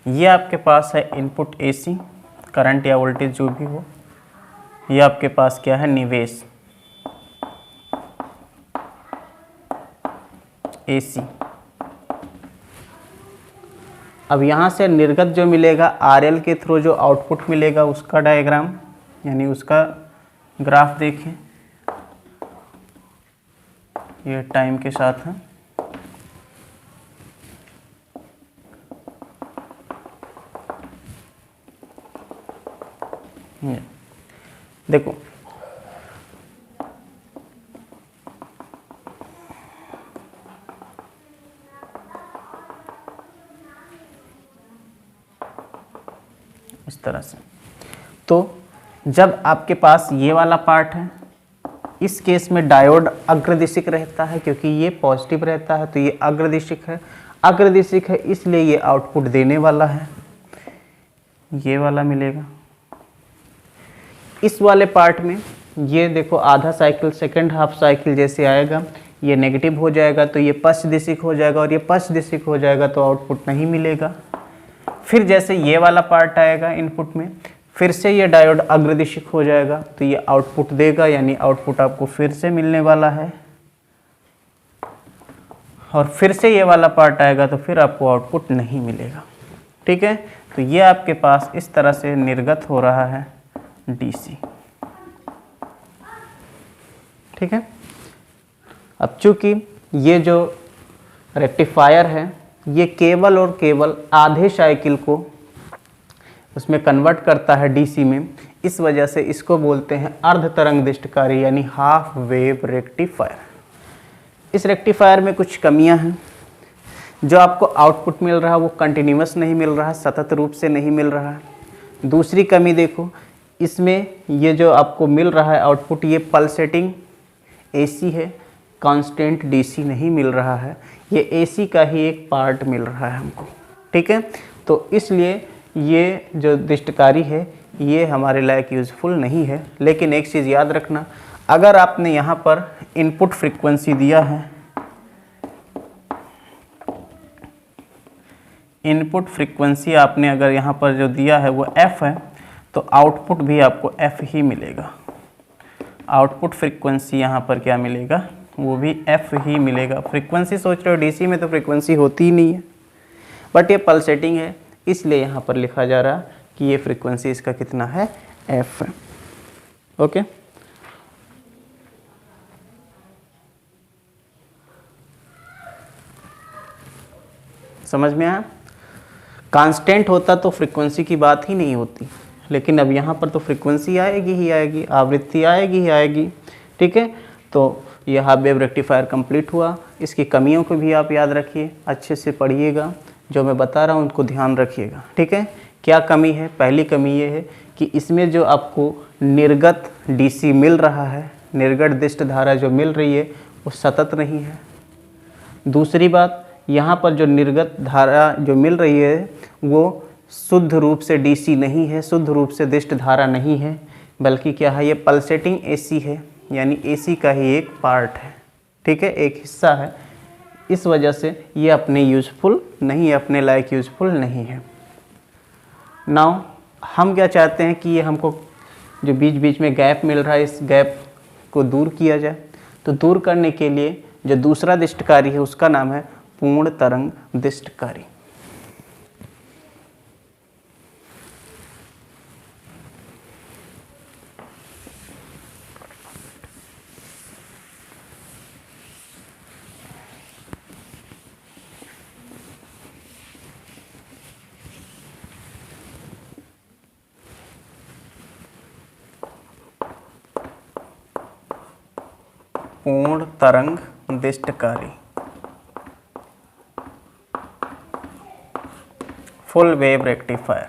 S1: ये आपके पास है इनपुट AC, करंट या वोल्टेज जो भी हो। ये आपके पास क्या है? निवेश AC। अब यहाँ से निर्गत जो मिलेगा RL के थ्रू जो आउटपुट मिलेगा उसका डायग्राम यानी उसका ग्राफ देखें, ये टाइम के साथ है। देखो इस तरह से। तो जब आपके पास ये वाला पार्ट है, इस केस में डायोड अग्रदिशिक रहता है, क्योंकि ये पॉजिटिव रहता है तो ये अग्रदिशिक है। अग्रदिशिक है इसलिए ये आउटपुट देने वाला है, ये वाला मिलेगा। इस वाले पार्ट में ये देखो आधा साइकिल सेकेंड हाफ साइकिल जैसे आएगा, ये नेगेटिव हो जाएगा तो ये पश्च दिशिक हो जाएगा, और ये पश्च दिशिक हो जाएगा तो आउटपुट नहीं मिलेगा। फिर जैसे ये वाला पार्ट आएगा इनपुट में, फिर से ये डायोड अग्रदिशिक हो जाएगा तो ये आउटपुट देगा, यानी आउटपुट आपको फिर से मिलने वाला है। और फिर से ये वाला पार्ट आएगा तो फिर आपको आउटपुट नहीं मिलेगा। ठीक है, तो ये आपके पास इस तरह से निर्गत हो रहा है DC। ठीक है, अब चूंकि ये जो रेक्टिफायर है ये केवल और केवल आधे साइकिल को उसमें कन्वर्ट करता है DC में, इस वजह से इसको बोलते हैं अर्ध तरंग दिष्टकारी यानी हाफ वेव रेक्टिफायर। इस रेक्टिफायर में कुछ कमियां हैं। जो आपको आउटपुट मिल रहा है वो कंटिन्यूअस नहीं मिल रहा, सतत रूप से नहीं मिल रहा है। दूसरी कमी देखो, इसमें ये जो आपको मिल रहा है आउटपुट, ये पल्सेटिंग एसी है, कांस्टेंट डीसी नहीं मिल रहा है। ये एसी का ही एक पार्ट मिल रहा है हमको, ठीक है। तो इसलिए ये जो दृष्टकारी है ये हमारे लायक यूज़फुल नहीं है। लेकिन एक चीज़ याद रखना, अगर आपने यहाँ पर इनपुट फ्रीक्वेंसी दिया है, इनपुट फ्रीक्वेंसी आपने अगर यहाँ पर जो दिया है वो f है, तो आउटपुट भी आपको f ही मिलेगा। आउटपुट फ्रीक्वेंसी यहाँ पर क्या मिलेगा, वो भी f ही मिलेगा। फ्रीक्वेंसी सोच रहे हो डीसी में तो फ्रीक्वेंसी होती ही नहीं है, बट ये पल्सेटिंग है इसलिए यहाँ पर लिखा जा रहा कि ये फ्रीक्वेंसी इसका कितना है, f है। ओके, समझ में आया। कांस्टेंट होता तो फ्रीक्वेंसी की बात ही नहीं होती, लेकिन अब यहाँ पर तो फ्रीक्वेंसी आएगी ही आएगी, आवृत्ति आएगी ही आएगी, ठीक है। तो ये हाफ वेव रेक्टिफायर कंप्लीट हुआ। इसकी कमियों को भी आप याद रखिए, अच्छे से पढ़िएगा, जो मैं बता रहा हूँ उनको ध्यान रखिएगा, ठीक है। क्या कमी है, पहली कमी ये है कि इसमें जो आपको निर्गत डीसी मिल रहा है, निर्गत दिष्ट धारा जो मिल रही है वो सतत नहीं है। दूसरी बात, यहाँ पर जो निर्गत धारा जो मिल रही है वो शुद्ध रूप से डीसी नहीं है, शुद्ध रूप से दिष्ट धारा नहीं है, बल्कि क्या है, ये पल्सेटिंग एसी है, यानी एसी का ही एक पार्ट है, ठीक है, एक हिस्सा है। इस वजह से ये अपने यूज़फुल नहीं है, अपने लायक यूज़फुल नहीं है। नाउ हम क्या चाहते हैं कि ये हमको जो बीच बीच में गैप मिल रहा है, इस गैप को दूर किया जाए। तो दूर करने के लिए जो दूसरा दिष्टकारी है उसका नाम है पूर्ण तरंग दिष्टकारी। पूर्ण तरंग दिष्टकारी, full wave rectifier.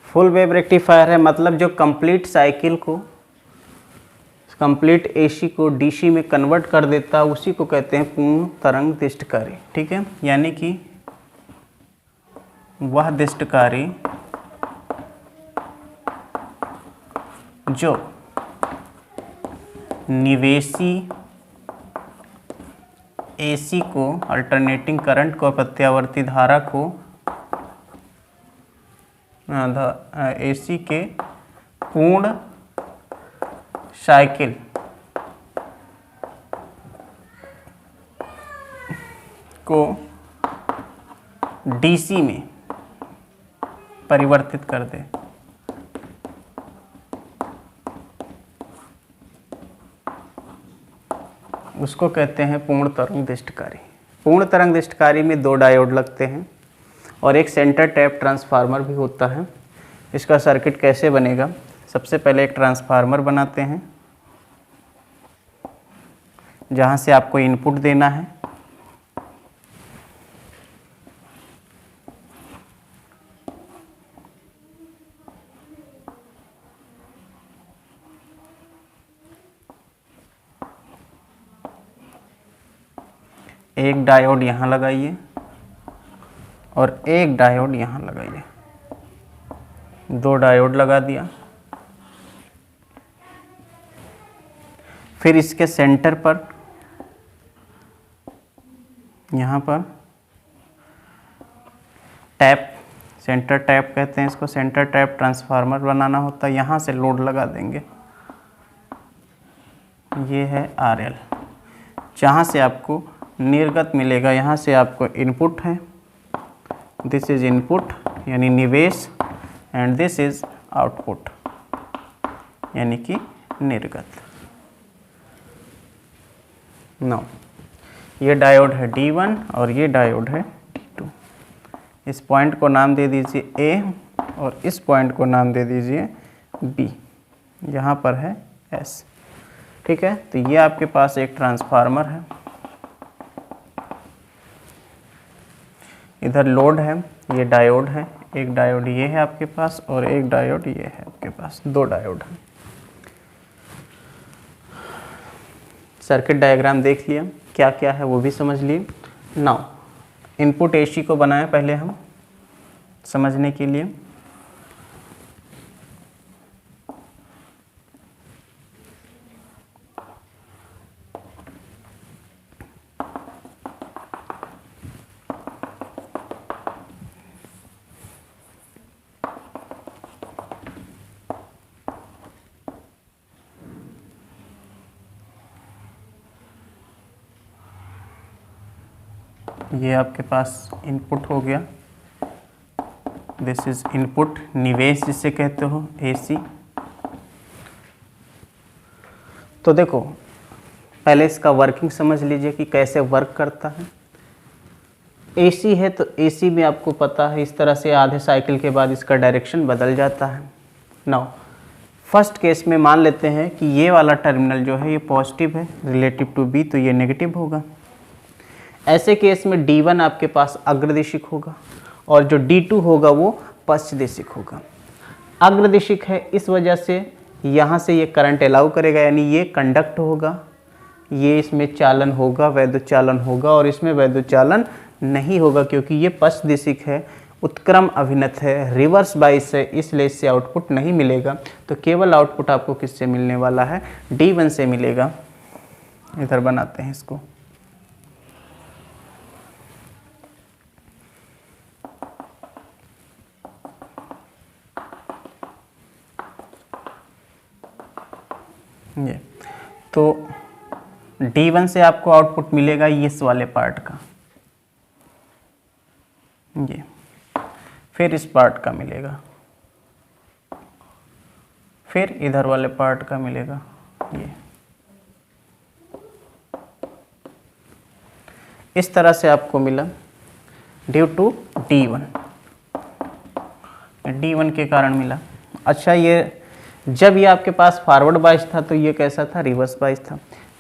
S1: Full wave rectifier है मतलब जो कंप्लीट साइकिल को, कंप्लीट एसी को डीसी में कन्वर्ट कर देता है, उसी को कहते हैं पूर्ण तरंग दिष्टकारी, ठीक है। यानी कि वह दिष्टकारी जो निवेशी एसी को, अल्टरनेटिंग करंट को, प्रत्यावर्ती धारा को एसी के पूर्ण साइकिल को डीसी में परिवर्तित कर दे, उसको कहते हैं पूर्ण तरंग दिष्टकारी। पूर्ण तरंग दिष्टकारी में 2 डायोड लगते हैं और एक सेंटर टैप ट्रांसफार्मर भी होता है। इसका सर्किट कैसे बनेगा, सबसे पहले एक ट्रांसफार्मर बनाते हैं जहाँ से आपको इनपुट देना है। एक डायोड यहाँ लगाइए और एक डायोड यहाँ लगाइए, 2 डायोड लगा दिया। फिर इसके सेंटर पर, यहाँ पर टैप, सेंटर टैप कहते हैं इसको, सेंटर टैप ट्रांसफार्मर बनाना होता है। यहाँ से लोड लगा देंगे, ये है RL, जहाँ से आपको निर्गत मिलेगा, यहाँ से आपको इनपुट है, दिस इज इनपुट यानी निवेश, एंड दिस इज आउटपुट यानी कि निर्गत। नौ ये डायोड है D1 और ये डायोड है D2। इस पॉइंट को नाम दे दीजिए A और इस पॉइंट को नाम दे दीजिए B, यहाँ पर है S। ठीक है, तो ये आपके पास एक ट्रांसफार्मर है, इधर लोड है, ये डायोड है, एक डायोड ये है आपके पास और एक डायोड ये है आपके पास, दो डायोड है। सर्किट डायग्राम देख लिया, क्या क्या है वो भी समझ लिए। नाउ इनपुट AC को बनाएं पहले हम समझने के लिए। ये आपके पास इनपुट हो गया, दिस इज इनपुट, निवेश जिसे कहते हो AC। तो देखो पहले इसका वर्किंग समझ लीजिए कि कैसे वर्क करता है। AC है तो AC में आपको पता है इस तरह से आधे साइकिल के बाद इसका डायरेक्शन बदल जाता है। नाउ फर्स्ट केस में मान लेते हैं कि ये वाला टर्मिनल जो है ये पॉजिटिव है रिलेटिव टू B, तो ये नेगेटिव होगा। ऐसे केस में D1 आपके पास अग्रदिशिक होगा और जो D2 होगा वो पश्चदिशिक होगा। अग्रदिशिक है इस वजह से यहाँ से ये करंट अलाउ करेगा, यानी ये कंडक्ट होगा, ये इसमें चालन होगा, वैद्युत चालन होगा, और इसमें वैद्युत चालन नहीं होगा क्योंकि ये पश्चदिशिक है, उत्क्रम अभिनत है, रिवर्स बाइस है, इसलिए इससे आउटपुट नहीं मिलेगा। तो केवल आउटपुट आपको किससे मिलने वाला है? D1 से मिलेगा। इधर बनाते हैं इसको। ये तो D1 से आपको आउटपुट मिलेगा इस वाले पार्ट का, ये फिर इस पार्ट का मिलेगा, फिर इधर वाले पार्ट का मिलेगा, ये इस तरह से आपको मिला ड्यू टू D1 के कारण मिला। अच्छा, ये जब ये आपके पास फॉरवर्ड बाइस था तो ये कैसा था? रिवर्स बाइस था।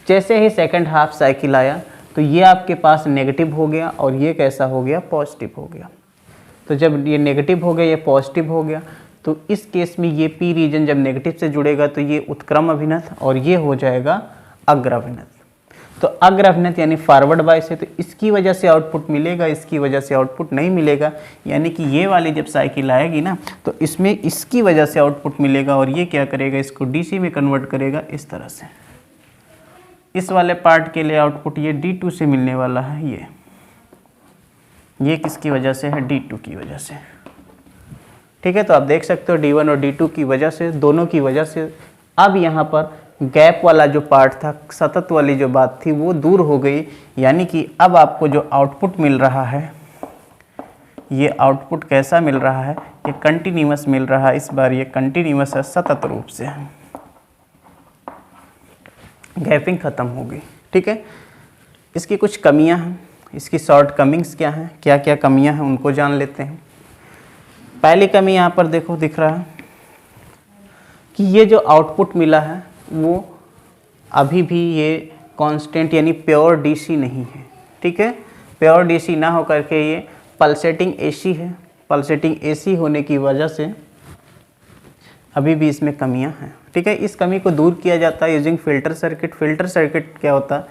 S1: जैसे ही सेकंड हाफ साइकिल आया तो ये आपके पास नेगेटिव हो गया और ये कैसा हो गया? पॉजिटिव हो गया। तो जब ये नेगेटिव हो गया, ये पॉजिटिव हो गया, तो इस केस में ये P रीजन जब नेगेटिव से जुड़ेगा तो ये उत्क्रम अभिनत और ये हो जाएगा अग्र अभिनत। तो अग्र अभिनत यानी फॉरवर्ड बाइस है, तो इसकी वजह से आउटपुट मिलेगा, इसकी वजह से आउटपुट नहीं मिलेगा। यानी कि ये वाली जब साइकिल आएगी ना तो इसमें इसकी वजह से आउटपुट मिलेगा और ये क्या करेगा? इसको DC में कन्वर्ट करेगा इस तरह से। इस वाले पार्ट के लिए आउटपुट ये D2 से मिलने वाला है। ये किसकी वजह से है? D2 की वजह से। ठीक है, तो आप देख सकते हो D1 और D2 की वजह से, दोनों की वजह से अब यहाँ पर गैप वाला जो पार्ट था, सतत वाली जो बात थी वो दूर हो गई। यानी कि अब आपको जो आउटपुट मिल रहा है, ये आउटपुट कैसा मिल रहा है? ये कंटिन्यूअस मिल रहा है। इस बार ये कंटिन्यूअस है, सतत रूप से, गैपिंग खत्म हो गई। ठीक है, इसकी कुछ कमियां हैं, इसकी शॉर्ट कमिंग्स क्या हैं, क्या क्या कमियां हैं उनको जान लेते हैं। पहली कमी यहाँ पर देखो दिख रहा है कि ये जो आउटपुट मिला है वो अभी भी ये कांस्टेंट यानी प्योर DC नहीं है। ठीक है, प्योर DC ना हो करके ये पल्सेटिंग AC है। पल्सेटिंग AC होने की वजह से अभी भी इसमें कमियां हैं। ठीक है, इस कमी को दूर किया जाता है using filter circuit. Filter circuit क्या होता है?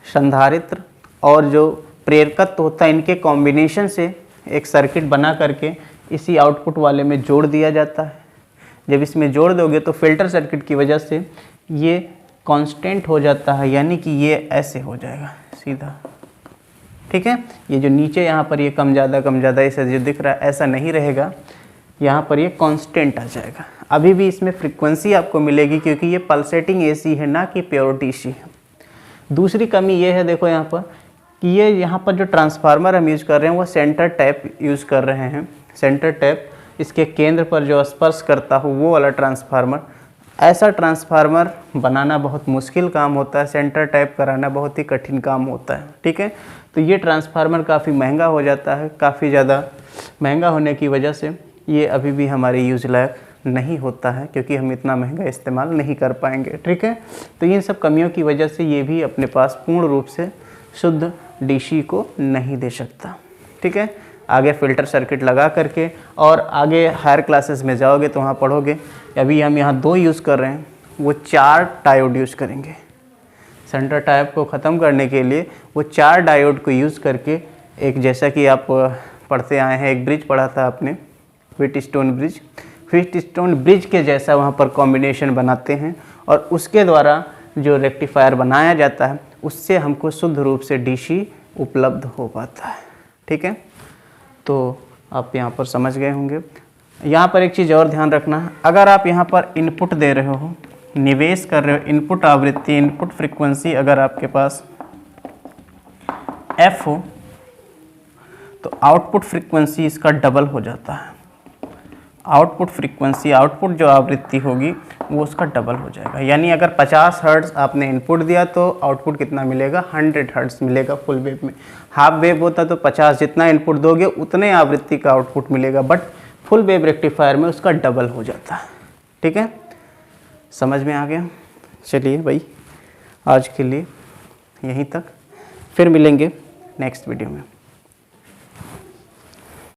S1: संधारित्र और जो प्रेरकत्व होता है, इनके कॉम्बिनेशन से एक सर्किट बना करके इसी आउटपुट वाले में जोड़ दिया जाता है। जब इसमें जोड़ दोगे तो फिल्टर सर्किट की वजह से ये कांस्टेंट हो जाता है, यानी कि ये ऐसे हो जाएगा सीधा। ठीक है, ये जो नीचे यहाँ पर ये कम ज़्यादा ऐसे जो दिख रहा है ऐसा नहीं रहेगा, यहाँ पर ये कांस्टेंट आ जाएगा। अभी भी इसमें फ्रीक्वेंसी आपको मिलेगी क्योंकि ये पल्सेटिंग AC है, ना कि प्योर DC है। दूसरी कमी ये है, देखो यहाँ पर कि ये यहाँ पर जो ट्रांसफार्मर हम यूज़ कर रहे हैं वो सेंटर टैप यूज़ कर रहे हैं। सेंटर टैप, इसके केंद्र पर जो स्पर्श करता हो वो वाला ट्रांसफार्मर। ऐसा ट्रांसफार्मर बनाना बहुत मुश्किल काम होता है, सेंटर टाइप कराना बहुत ही कठिन काम होता है। ठीक है, तो ये ट्रांसफार्मर काफ़ी महंगा हो जाता है। काफ़ी ज़्यादा महंगा होने की वजह से ये अभी भी हमारे यूज लायक नहीं होता है, क्योंकि हम इतना महंगा इस्तेमाल नहीं कर पाएंगे। ठीक है, तो इन सब कमियों की वजह से ये भी अपने पास पूर्ण रूप से शुद्ध डीसी को नहीं दे सकता। ठीक है, आगे फ़िल्टर सर्किट लगा करके और आगे हायर क्लासेस में जाओगे तो वहाँ पढ़ोगे। अभी हम यहाँ 2 यूज़ कर रहे हैं, वो 4 डायोड यूज़ करेंगे। सेंटर टाइप को ख़त्म करने के लिए वो 4 डायोड को यूज़ करके एक, जैसा कि आप पढ़ते आए हैं, एक ब्रिज पढ़ा था आपने, व्हीटस्टोन ब्रिज। व्हीटस्टोन ब्रिज के जैसा वहाँ पर कॉम्बिनेशन बनाते हैं और उसके द्वारा जो रेक्टिफायर बनाया जाता है उससे हमको शुद्ध रूप से डीसी उपलब्ध हो पाता है। ठीक है, तो आप यहाँ पर समझ गए होंगे। यहाँ पर एक चीज़ और ध्यान रखना है, अगर आप यहाँ पर इनपुट दे रहे हो, निवेश कर रहे हो, इनपुट आवृत्ति, इनपुट फ्रीक्वेंसी अगर आपके पास f हो तो आउटपुट फ्रीक्वेंसी इसका डबल हो जाता है। आउटपुट फ्रीक्वेंसी, आउटपुट जो आवृत्ति होगी वो उसका डबल हो जाएगा। यानी अगर 50 हर्ट्ज़ आपने इनपुट दिया तो आउटपुट कितना मिलेगा, 100 हर्ट्ज़ मिलेगा फुल वेव में। हाफ वेव होता तो 50, जितना इनपुट दोगे उतने आवृत्ति का आउटपुट मिलेगा, बट फुल वेव रेक्टिफायर में उसका डबल हो जाता है। ठीक है, समझ में आ गया। चलिए भाई, आज के लिए यहीं तक, फिर मिलेंगे नेक्स्ट वीडियो में।